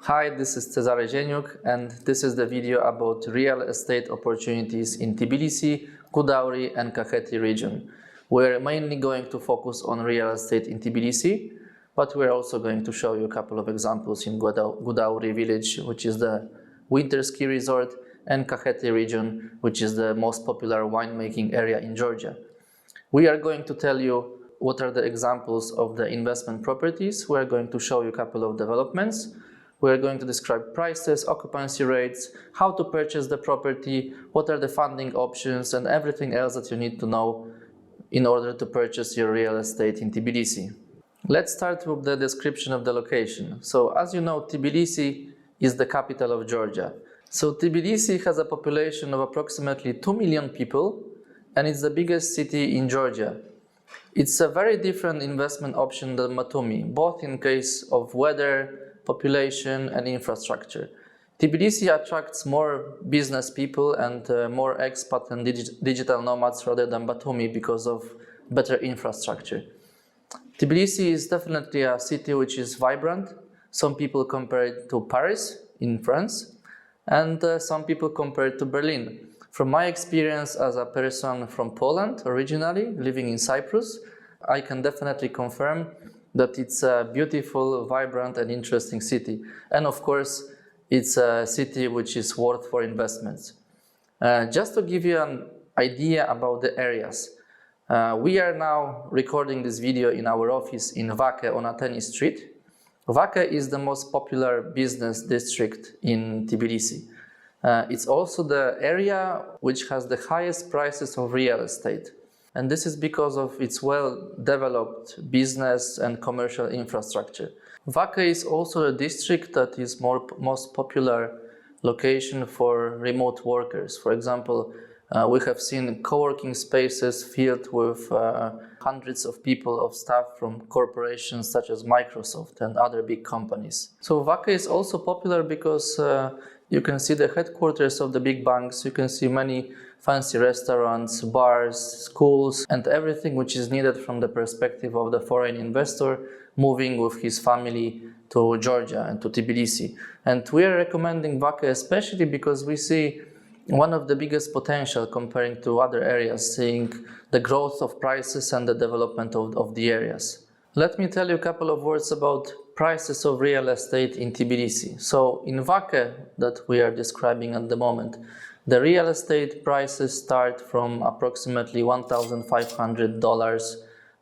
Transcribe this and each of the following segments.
Hi, this is Cezary Zieniuk, and this is the video about real estate opportunities in Tbilisi, Gudauri and Kakheti region. We're mainly going to focus on real estate in Tbilisi, but we're also going to show you a couple of examples in Gudauri village, which is the winter ski resort, and Kakheti region, which is the most popular winemaking area in Georgia. We are going to tell you what are the examples of the investment properties. We're going to show you a couple of developments. We're going to describe prices, occupancy rates, how to purchase the property, what are the funding options, and everything else that you need to know in order to purchase your real estate in Tbilisi. Let's start with the description of the location. So, as you know, Tbilisi is the capital of Georgia. So Tbilisi has a population of approximately 2 million people, and it's the biggest city in Georgia. It's a very different investment option than Batumi, both in case of weather, population and infrastructure. Tbilisi attracts more business people and more expat and digital nomads rather than Batumi because of better infrastructure. Tbilisi is definitely a city which is vibrant. Some people compare it to Paris in France, and some people compare it to Berlin. From my experience as a person from Poland originally, living in Cyprus, I can definitely confirm that it's a beautiful, vibrant and interesting city. And of course, it's a city which is worth for investments. Just to give you an idea about the areas, we are now recording this video in our office in Vakhë on Ateni Street. Vakhë is the most popular business district in Tbilisi. It's also the area which has the highest prices of real estate. And this is because of its well-developed business and commercial infrastructure. Vakhë is also a district that is most popular location for remote workers. For example, we have seen co-working spaces filled with hundreds of people of staff from corporations such as Microsoft and other big companies. So Vakhë is also popular because you can see the headquarters of the big banks, you can see many fancy restaurants, bars, schools, and everything which is needed from the perspective of the foreign investor moving with his family to Georgia and to Tbilisi. And we are recommending Vakhë especially because we see one of the biggest potential comparing to other areas, seeing the growth of prices and the development of the areas. Let me tell you a couple of words about prices of real estate in Tbilisi. So in Vakhë that we are describing at the moment, the real estate prices start from approximately $1,500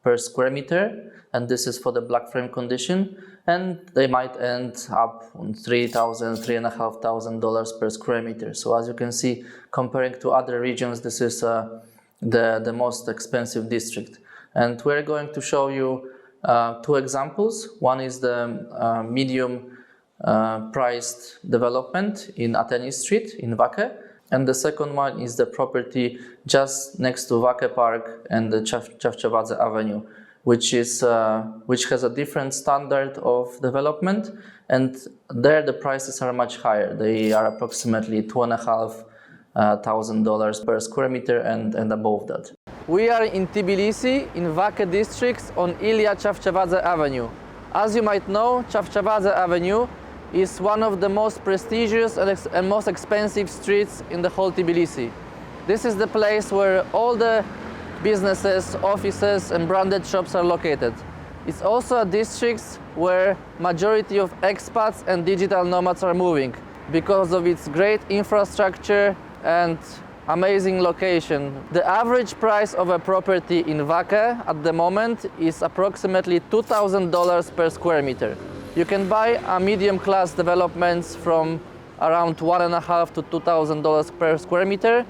per square meter, and this is for the black frame condition, and they might end up on $3,000, $3,500 per square meter. So as you can see, comparing to other regions, this is the most expensive district. And we're going to show you two examples. One is the medium priced development in Ateni Street in Vakhë, and the second one is the property just next to Vakhë Park and the Chavchavadze Avenue, which has a different standard of development, and there the prices are much higher. They are approximately $2,500 per square meter and above that. We are in Tbilisi, in Vakhë district on Ilya Chavchavadze Avenue. As you might know, Chavchavadze Avenue is one of the most prestigious and most expensive streets in the whole Tbilisi. This is the place where all the businesses, offices and branded shops are located. It's also a district where majority of expats and digital nomads are moving because of its great infrastructure and amazing location. The average price of a property in Vakhë at the moment is approximately $2,000 per square meter. You can buy a medium-class developments from around $1,500 to $2,000 per square meter,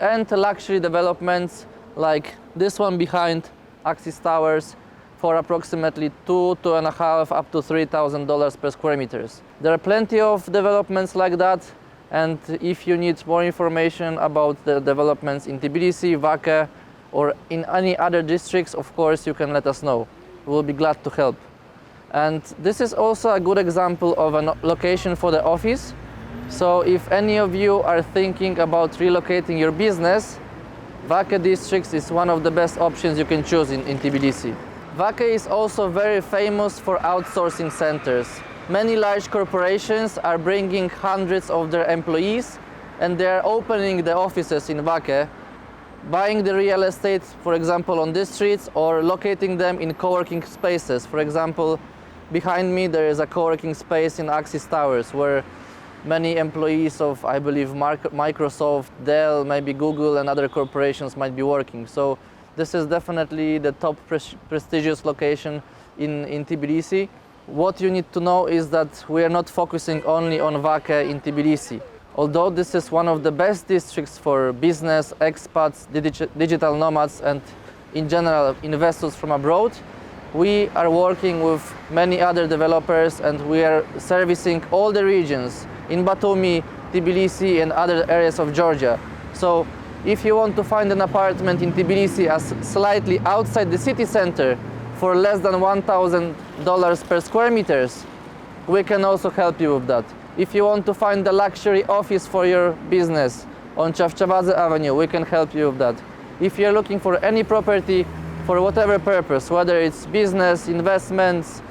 and luxury developments like this one behind Axis Towers for approximately $2,500 up to $3,000 per square meters. There are plenty of developments like that, and if you need more information about the developments in Tbilisi, Vakhë, or in any other districts, of course, you can let us know. We'll be glad to help. And this is also a good example of a location for the office. So if any of you are thinking about relocating your business, Vakhë district is one of the best options you can choose in Tbilisi. Vakhë is also very famous for outsourcing centers. many large corporations are bringing hundreds of their employees and they are opening the offices in Wacker, buying the real estate, for example, on these streets, or locating them in co-working spaces. For example, behind me there is a co-working space in Axis Towers where many employees of, I believe, Microsoft, Dell, maybe Google and other corporations might be working. So this is definitely the top prestigious location in Tbilisi. What you need to know is that we are not focusing only on Wacker in Tbilisi. Although this is one of the best districts for business, expats, digital nomads and in general investors from abroad, we are working with many other developers and we are servicing all the regions in Batumi, Tbilisi and other areas of Georgia. So if you want to find an apartment in Tbilisi as slightly outside the city center for less than $1,000 per square meters, we can also help you with that. If you want to find a luxury office for your business on Chavchavadze Avenue, we can help you with that. If you're looking for any property for whatever purpose, whether it's business, investments,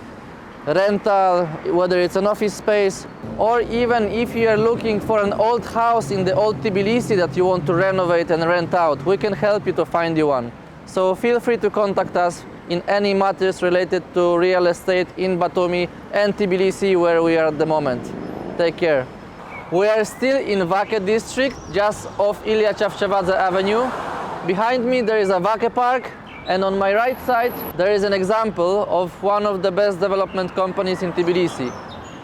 rental, whether it's an office space, or even if you are looking for an old house in the old Tbilisi that you want to renovate and rent out, we can help you to find you one. So feel free to contact us in any matters related to real estate in Batumi and Tbilisi, where we are at the moment. Take care. We are still in Wacker district, just off Ilya Chavchavadze Avenue. Behind me there is a Wacker Park, and on my right side there is an example of one of the best development companies in Tbilisi.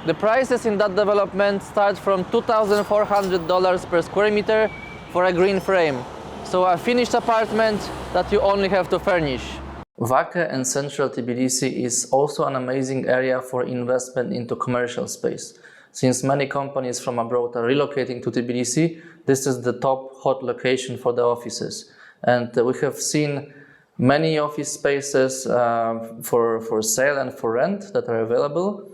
The prices in that development start from $2,400 per square meter for a green frame. So a finished apartment that you only have to furnish. Wacker and central Tbilisi is also an amazing area for investment into commercial space. Since many companies from abroad are relocating to Tbilisi, this is the top hot location for the offices. And we have seen many office spaces for sale and for rent that are available.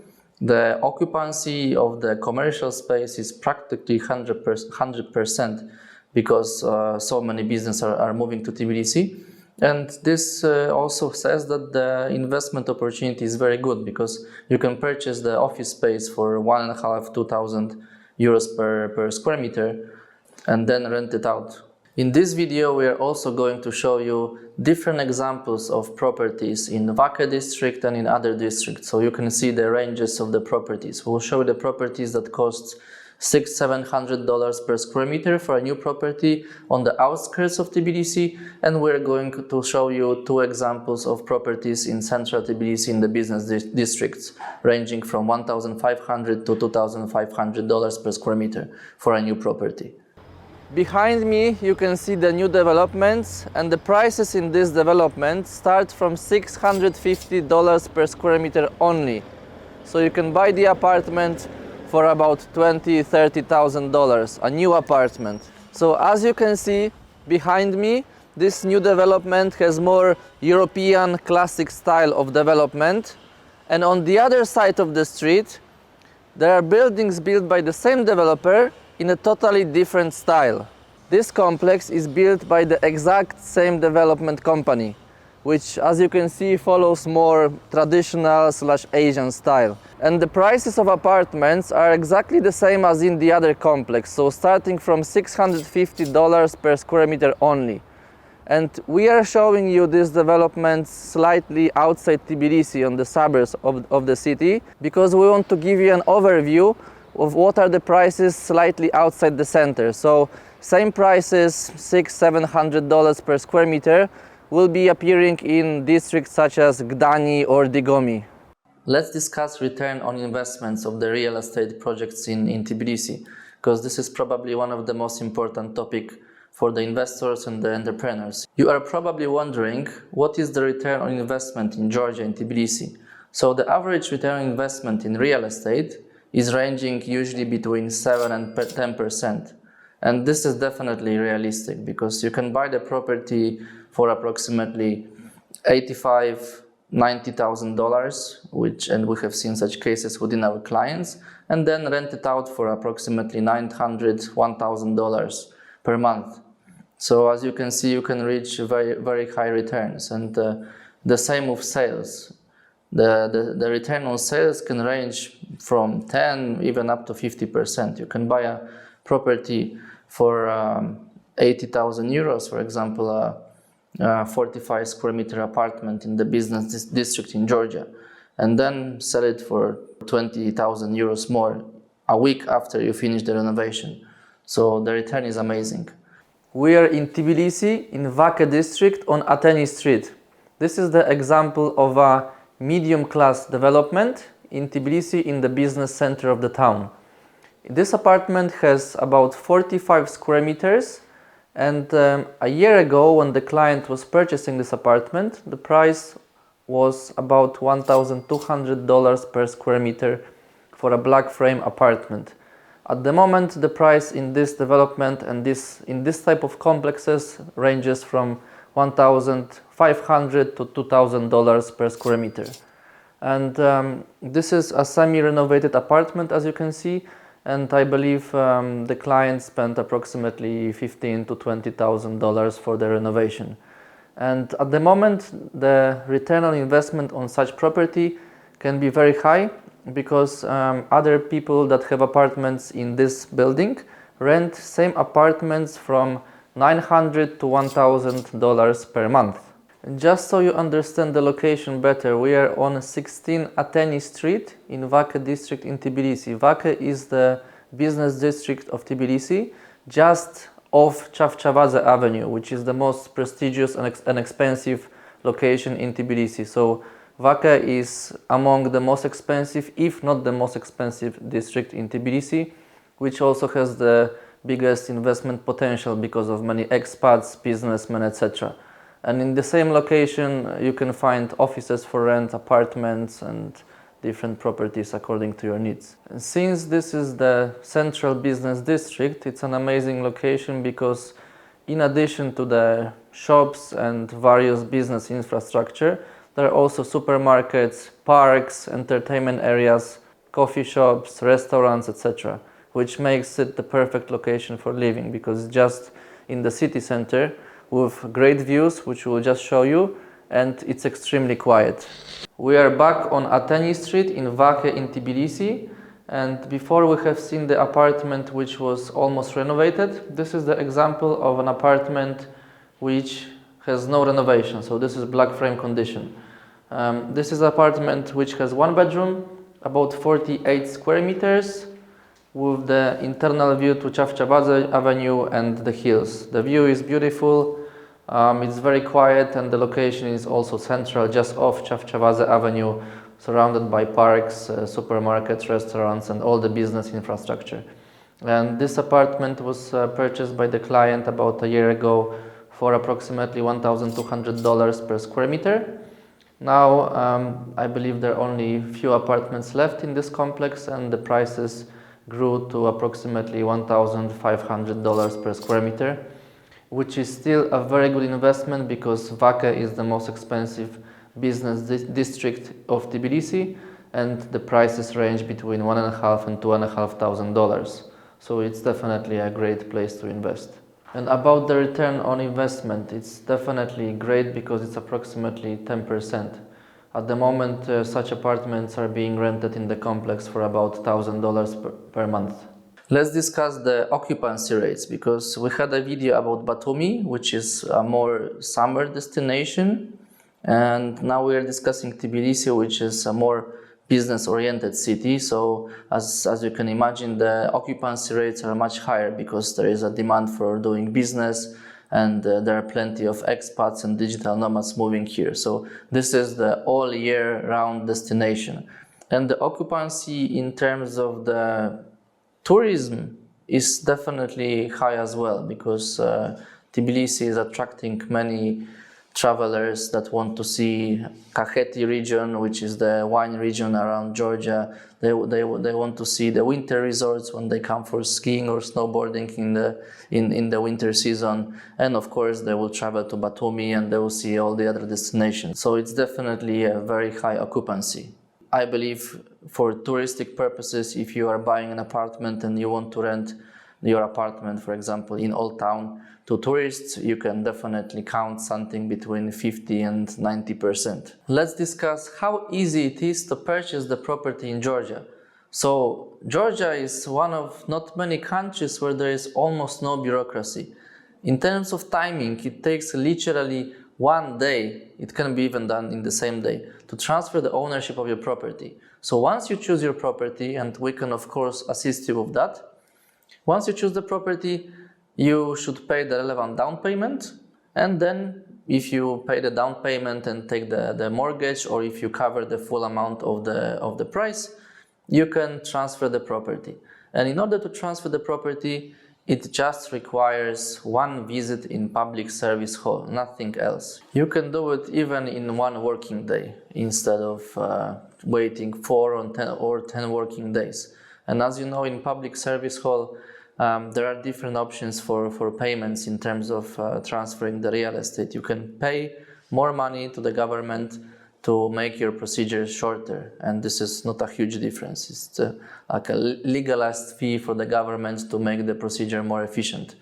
The occupancy of the commercial space is practically 100% because so many businesses are moving to Tbilisi. And this also says that the investment opportunity is very good because you can purchase the office space for 1,500–2,000 euros per square meter and then rent it out. In this video, we are also going to show you different examples of properties in Wacker district and in other districts, so you can see the ranges of the properties. We'll show you the properties that cost $600–700 per square meter for a new property on the outskirts of Tbilisi, and we're going to show you two examples of properties in central Tbilisi in the business districts, ranging from $1,500 to $2,500 per square meter for a new property. Behind me you can see the new developments, and the prices in this development start from $650 per square meter only. So you can buy the apartment for about $20–30,000, a new apartment. So as you can see behind me, this new development has more European classic style of development, and on the other side of the street there are buildings built by the same developer in a totally different style. This complex is built by the exact same development company, which, as you can see, follows more traditional/Asian style. And the prices of apartments are exactly the same as in the other complex, so starting from $650 per square meter only. And we are showing you this development slightly outside Tbilisi, on the suburbs of the city, because we want to give you an overview of what are the prices slightly outside the center. So same prices, $600–700 per square meter, will be appearing in districts such as Gdani or Digomi. Let's discuss return on investments of the real estate projects in Tbilisi, because this is probably one of the most important topics for the investors and the entrepreneurs. You are probably wondering, what is the return on investment in Georgia and Tbilisi? So the average return on investment in real estate is ranging usually between 7 and 10%. And this is definitely realistic because you can buy the property for approximately $85–90,000, and we have seen such cases within our clients, and then rent it out for approximately $900–1,000 per month. So as you can see, you can reach very high returns, and the same with sales. the return on sales can range from 10 even up to 50%. You can buy a property for 80,000 euros, for example, a 45 square meter apartment in the business district in Georgia, and then sell it for 20,000 euros more a week after you finish the renovation. So the return is amazing. We are in Tbilisi, in Vaca district on Ateni Street. This is the example of a medium-class development in Tbilisi, in the business center of the town. This apartment has about 45 square meters, and a year ago, when the client was purchasing this apartment, the price was about $1,200 per square meter for a black frame apartment. At the moment, the price in this development and in this type of complexes ranges from $1,500 to $2,000 per square meter. And this is a semi-renovated apartment, as you can see, and I believe the client spent approximately $15,000 to $20,000 for the renovation. And at the moment, the return on investment on such property can be very high, because other people that have apartments in this building rent same apartments from $900 to $1,000 per month. And just so you understand the location better, we are on 16 Ateni Street in Vaca district in Tbilisi. Vaca is the business district of Tbilisi, just off Chavchavadze Avenue, which is the most prestigious and expensive location in Tbilisi. So Vaca is among the most expensive, if not the most expensive district in Tbilisi, which also has the biggest investment potential because of many expats, businessmen, etc. And in the same location, you can find offices for rent, apartments, and different properties according to your needs. And since this is the central business district, it's an amazing location because in addition to the shops and various business infrastructure, there are also supermarkets, parks, entertainment areas, coffee shops, restaurants, etc., which makes it the perfect location for living, because it's just in the city center with great views, which we'll just show you, and it's extremely quiet. We are back on Ateni Street in Vaca in Tbilisi, and before we have seen the apartment which was almost renovated. This is the example of an apartment which has no renovation, so this is black frame condition. This is an apartment which has one bedroom, about 48 square meters, with the internal view to Chavchavadze Avenue and the hills. The view is beautiful, it's very quiet, and the location is also central, just off Chavchavadze Avenue, surrounded by parks, supermarkets, restaurants, and all the business infrastructure. And this apartment was purchased by the client about a year ago for approximately $1,200 per square meter. Now, I believe there are only few apartments left in this complex, and the prices grew to approximately $1,500 per square meter, which is still a very good investment because Vaca is the most expensive business district of Tbilisi, and the prices range between $1,500 and $2,500. So it's definitely a great place to invest. And about the return on investment, it's definitely great because it's approximately 10%. At the moment, such apartments are being rented in the complex for about $1,000 per month. Let's discuss the occupancy rates, because we had a video about Batumi, which is a more summer destination, and now we are discussing Tbilisi, which is a more business-oriented city. So as you can imagine, the occupancy rates are much higher because there is a demand for doing business, and there are plenty of expats and digital nomads moving here. So this is the all year round destination. And the occupancy in terms of the tourism is definitely high as well, because Tbilisi is attracting many travelers that want to see Kakheti region, which is the wine region around Georgia. They want to see the winter resorts when they come for skiing or snowboarding in the winter season, and of course they will travel to Batumi and they will see all the other destinations. So it's definitely a very high occupancy. I believe for touristic purposes, if you are buying an apartment and you want to rent your apartment, for example, in Old Town, to tourists, you can definitely count something between 50 and 90%. Let's discuss how easy it is to purchase the property in Georgia. So, Georgia is one of not many countries where there is almost no bureaucracy. In terms of timing, it takes literally one day, it can be even done in the same day, to transfer the ownership of your property. So once you choose your property, and we can of course assist you with that, once you choose the property, you should pay the relevant down payment, and then if you pay the down payment and take the mortgage, or if you cover the full amount of the price, you can transfer the property. And in order to transfer the property, it just requires one visit in public service hall, nothing else. You can do it even in one working day instead of waiting 4 or 10 working days. And as you know, in public service hall, there are different options for payments in terms of transferring the real estate. You can pay more money to the government to make your procedures shorter, and this is not a huge difference. It's like a legalized fee for the government to make the procedure more efficient.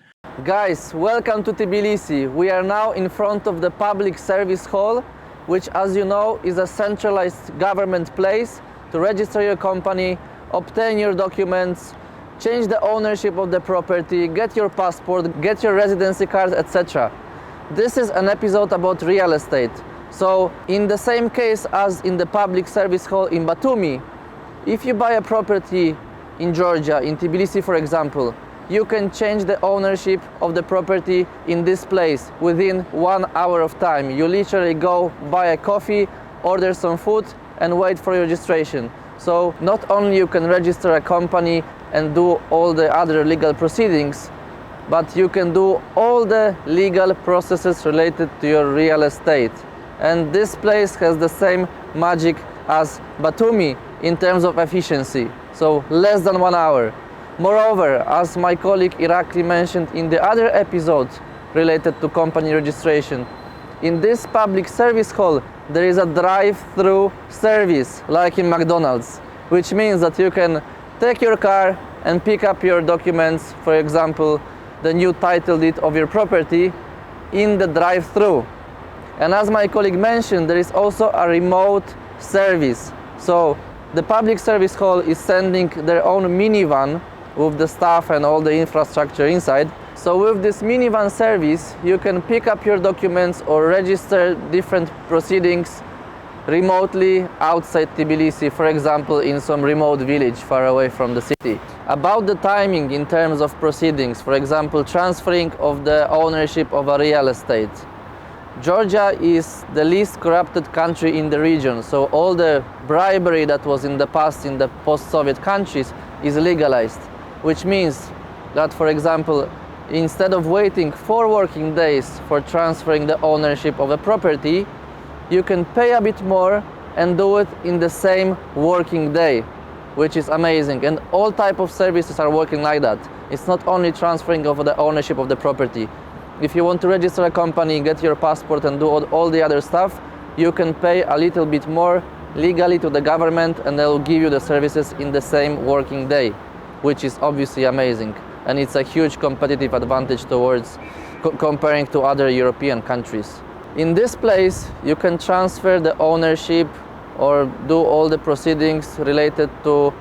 Guys, welcome to Tbilisi. We are now in front of the public service hall, which, as you know, is a centralized government place to register your company, obtain your documents, change the ownership of the property, get your passport, get your residency card, etc. This is an episode about real estate. So, in the same case as in the public service hall in Batumi, if you buy a property in Georgia, in Tbilisi for example, you can change the ownership of the property in this place within 1 hour of time. You literally go buy a coffee, order some food and wait for your registration. So not only you can register a company and do all the other legal proceedings, but you can do all the legal processes related to your real estate. And this place has the same magic as Batumi in terms of efficiency, so less than 1 hour. Moreover, as my colleague Irakli mentioned in the other episode related to company registration, in this public service hall there is a drive-through service like in McDonald's, which means that you can take your car and pick up your documents, for example the new title deed of your property, in the drive-through. And as my colleague mentioned, there is also a remote service. So the public service hall is sending their own minivan with the staff and all the infrastructure inside. So with this minivan service, you can pick up your documents or register different proceedings remotely outside Tbilisi, for example in some remote village far away from the city. About the timing in terms of proceedings, for example transferring of the ownership of a real estate, Georgia is the least corrupted country in the region, so all the bribery that was in the past in the post-Soviet countries is legalized, which means that, for example, instead of waiting 4 working days for transferring the ownership of a property, you can pay a bit more and do it in the same working day, which is amazing. And all type of services are working like that. It's not only transferring of the ownership of the property. If you want to register a company, get your passport and do all the other stuff, you can pay a little bit more legally to the government and they'll give you the services in the same working day, which is obviously amazing. And it's a huge competitive advantage towards comparing to other European countries. In this place, you can transfer the ownership or do all the proceedings related to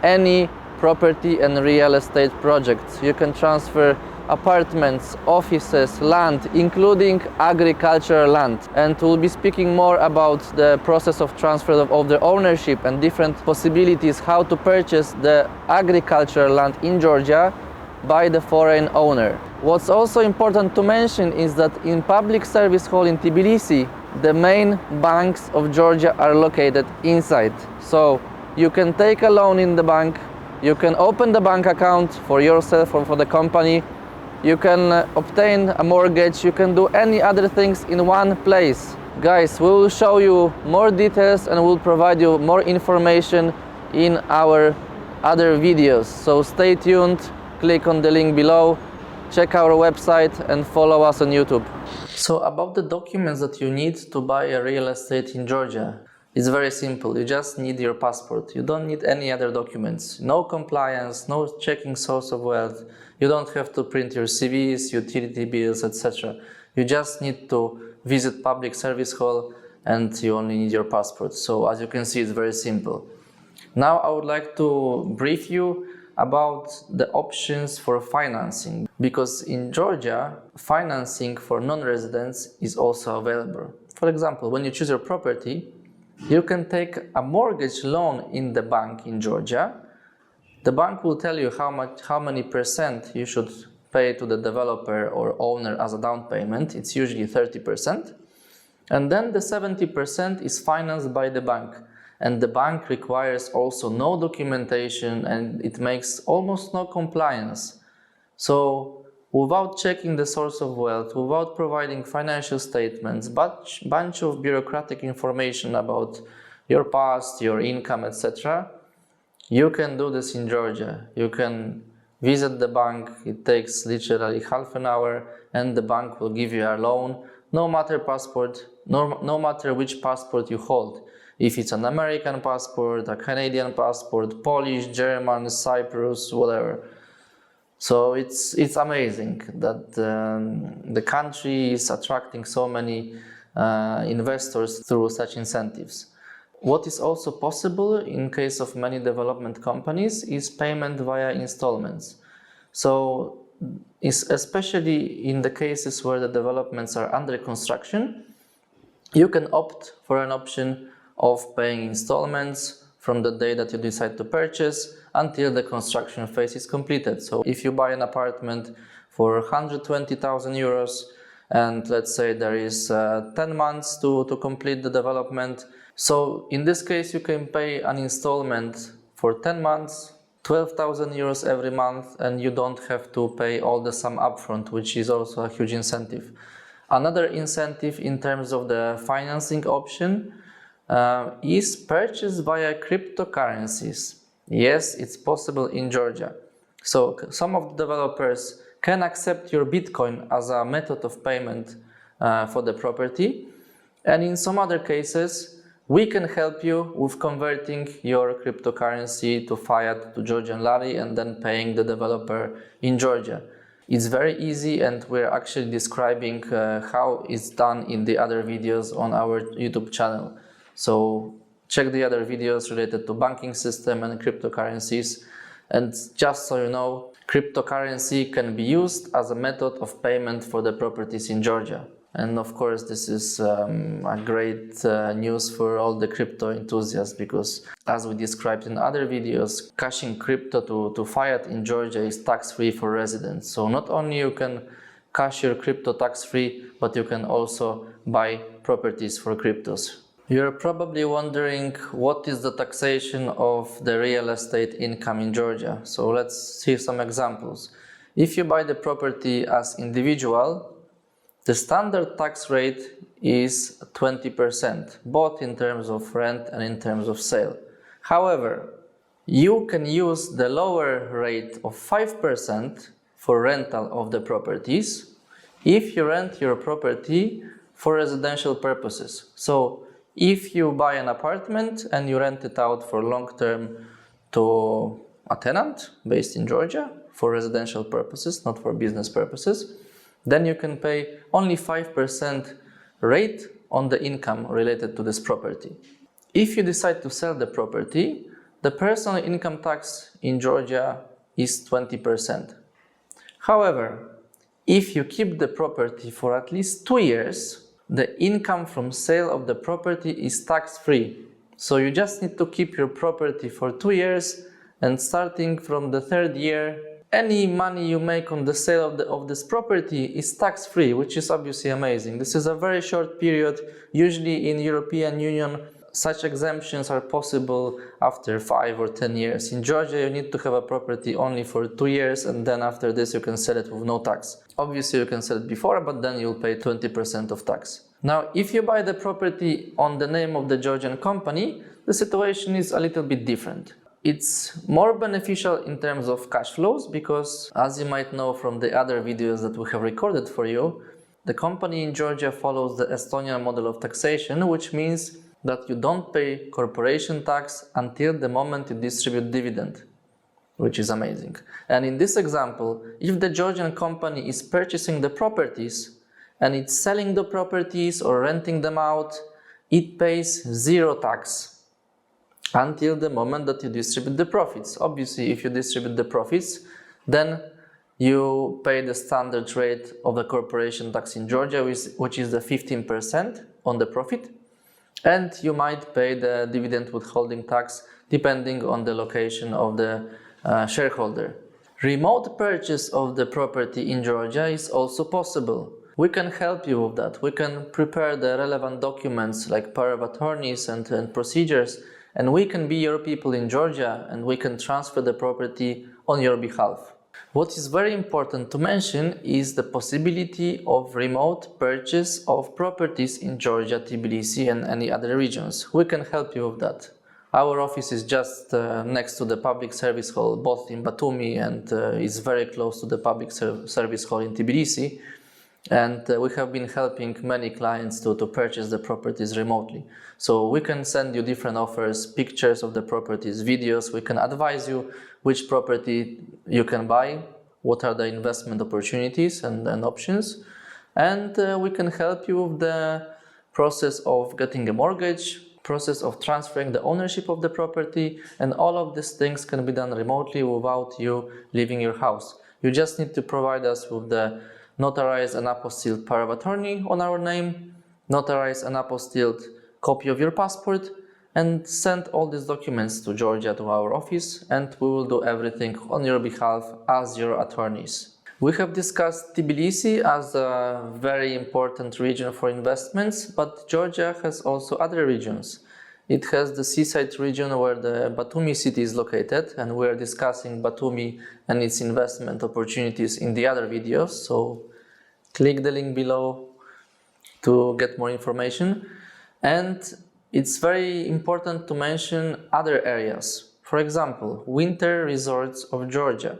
any property and real estate projects. You can transfer apartments, offices, land, including agricultural land. And we'll be speaking more about the process of transfer of the ownership and different possibilities how to purchase the agricultural land in Georgia by the foreign owner. What's also important to mention is that in public service hall in Tbilisi, the main banks of Georgia are located inside. So you can take a loan in the bank, you can open the bank account for yourself or for the company, you can obtain a mortgage, you can do any other things in one place. Guys, we will show you more details and we'll provide you more information in our other videos. So stay tuned, click on the link below, check our website and follow us on YouTube. So about the documents that you need to buy a real estate in Georgia. It's very simple. You just need your passport. You don't need any other documents. No compliance, no checking source of wealth. You don't have to print your CVs, utility bills, etc. You just need to visit public service hall and you only need your passport. So as you can see, it's very simple. Now I would like to brief you about the options for financing, because in Georgia, financing for non-residents is also available. For example, when you choose your property, you can take a mortgage loan in the bank in Georgia. The bank will tell you how many percent you should pay to the developer or owner as a down payment. It's usually 30%. And then the 70% is financed by the bank. And the bank requires also no documentation and it makes almost no compliance. So without checking the source of wealth, without providing financial statements, but bunch of bureaucratic information about your past, your income, etc., you can do this in Georgia. You can visit the bank. It takes literally half an hour and the bank will give you a loan, no matter passport, no matter which passport you hold. If it's an American passport, a Canadian passport, Polish, German, Cyprus, whatever. So it's amazing that the country is attracting so many investors through such incentives. What is also possible in case of many development companies is payment via installments. So especially in the cases where the developments are under construction, you can opt for an option of paying installments from the day that you decide to purchase until the construction phase is completed. So if you buy an apartment for 120,000 euros and let's say there is 10 months to complete the development, so in this case you can pay an installment for 10 months, 12,000 euros every month, and you don't have to pay all the sum upfront, which is also a huge incentive. Another incentive in terms of the financing option is purchase via cryptocurrencies. Yes, it's possible in Georgia. So some of the developers can accept your Bitcoin as a method of payment for the property. And in some other cases, we can help you with converting your cryptocurrency to fiat, to Georgian lari, and then paying the developer in Georgia. It's very easy, and we're actually describing how it's done in the other videos on our YouTube channel. So check the other videos related to banking system and cryptocurrencies. And just so you know, cryptocurrency can be used as a method of payment for the properties in Georgia. And of course, this is a great news for all the crypto enthusiasts, because as we described in other videos, cashing crypto to fiat in Georgia is tax-free for residents. So not only you can cash your crypto tax-free, but you can also buy properties for cryptos. You're probably wondering what is the taxation of the real estate income in Georgia. So let's see some examples. If you buy the property as individual, the standard tax rate is 20%, both in terms of rent and in terms of sale. However, you can use the lower rate of 5% for rental of the properties if you rent your property for residential purposes. So if you buy an apartment and you rent it out for long term to a tenant based in Georgia for residential purposes, not for business purposes, then you can pay only 5% rate on the income related to this property. If you decide to sell the property, the personal income tax in Georgia is 20%. However, if you keep the property for at least 2 years, the income from sale of the property is tax-free. So you just need to keep your property for 2 years, and starting from the 3rd year, any money you make on the sale of this property is tax-free, which is obviously amazing. This is a very short period. Usually in European Union, such exemptions are possible after 5 or 10 years. In Georgia, you need to have a property only for 2 years, and then after this you can sell it with no tax. Obviously you can sell it before, but then you'll pay 20% of tax. Now, if you buy the property on the name of the Georgian company, the situation is a little bit different. It's more beneficial in terms of cash flows because, as you might know from the other videos that we have recorded for you, the company in Georgia follows the Estonian model of taxation, which means that you don't pay corporation tax until the moment you distribute dividend, which is amazing. And in this example, if the Georgian company is purchasing the properties and it's selling the properties or renting them out, it pays zero tax until the moment that you distribute the profits. Obviously, if you distribute the profits, then you pay the standard rate of the corporation tax in Georgia, which is the 15% on the profit, and you might pay the dividend withholding tax depending on the location of the shareholder. Remote purchase of the property in Georgia is also possible. We can help you with that. We can prepare the relevant documents like power of attorneys and procedures, and we can be your people in Georgia and we can transfer the property on your behalf. What is very important to mention is the possibility of remote purchase of properties in Georgia, Tbilisi and any other regions. We can help you with that. Our office is just next to the public service hall, both in Batumi and is very close to the public service hall in Tbilisi. And we have been helping many clients to purchase the properties remotely. So we can send you different offers, pictures of the properties, videos. We can advise you which property you can buy, what are the investment opportunities and options. And we can help you with the process of getting a mortgage, process of transferring the ownership of the property, and all of these things can be done remotely without you leaving your house. You just need to provide us with the notarized and apostilled power of attorney on our name, notarized and apostilled copy of your passport, and send all these documents to Georgia, to our office, and we will do everything on your behalf as your attorneys. We have discussed Tbilisi as a very important region for investments, but Georgia has also other regions. It has the seaside region where the Batumi city is located, and we are discussing Batumi and its investment opportunities in the other videos, so click the link below to get more information. And it's very important to mention other areas. For example, winter resorts of Georgia.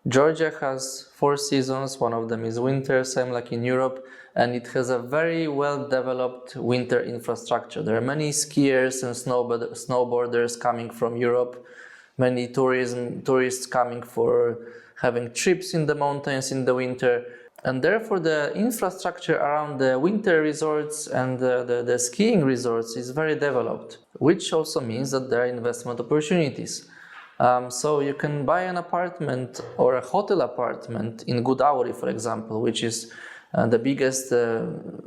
Georgia has 4 seasons, one of them is winter, same like in Europe, and it has a very well developed winter infrastructure. There are many skiers and snowboarders coming from Europe, many tourists coming for having trips in the mountains in the winter, and therefore the infrastructure around the winter resorts and the skiing resorts is very developed, which also means that there are investment opportunities. So you can buy an apartment or a hotel apartment in Godauri, for example, which is the biggest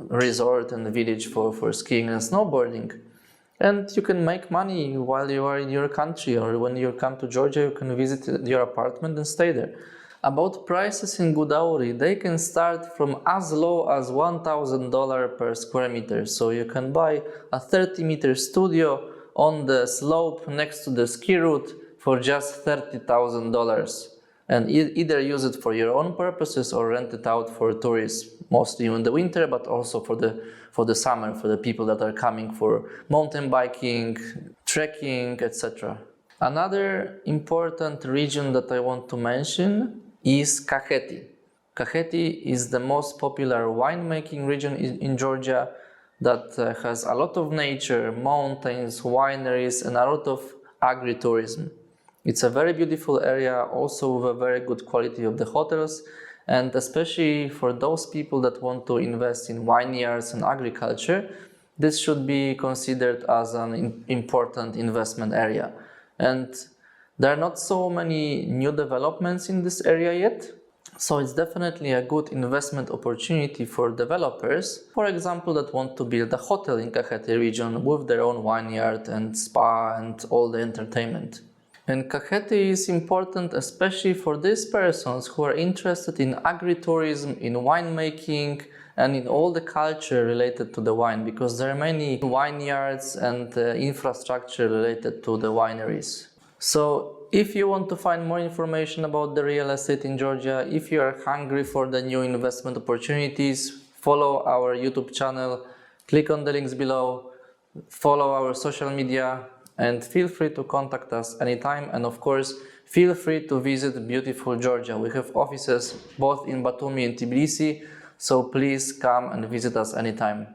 resort and village for skiing and snowboarding. And you can make money while you are in your country, or when you come to Georgia, you can visit your apartment and stay there. About prices in Godauri, they can start from as low as $1,000 per square meter. So you can buy a 30-meter studio on the slope next to the ski route for just $30,000, and either use it for your own purposes or rent it out for tourists, mostly in the winter, but also for the summer, for the people that are coming for mountain biking, trekking, etc. Another important region that I want to mention is Kakheti. Kakheti is the most popular winemaking region in Georgia that has a lot of nature, mountains, wineries, and a lot of agritourism. It's a very beautiful area, also with a very good quality of the hotels, and especially for those people that want to invest in vineyards and agriculture, this should be considered as an important investment area. And there are not so many new developments in this area yet, so it's definitely a good investment opportunity for developers, for example, that want to build a hotel in Kakheti region with their own vineyard and spa and all the entertainment. And Kakheti is important especially for these persons who are interested in agritourism, in winemaking, and in all the culture related to the wine, because there are many vineyards and infrastructure related to the wineries. So if you want to find more information about the real estate in Georgia, if you are hungry for the new investment opportunities, follow our YouTube channel, click on the links below, follow our social media, and feel free to contact us anytime. And of course, feel free to visit beautiful Georgia. We have offices both in Batumi and Tbilisi, so please come and visit us anytime.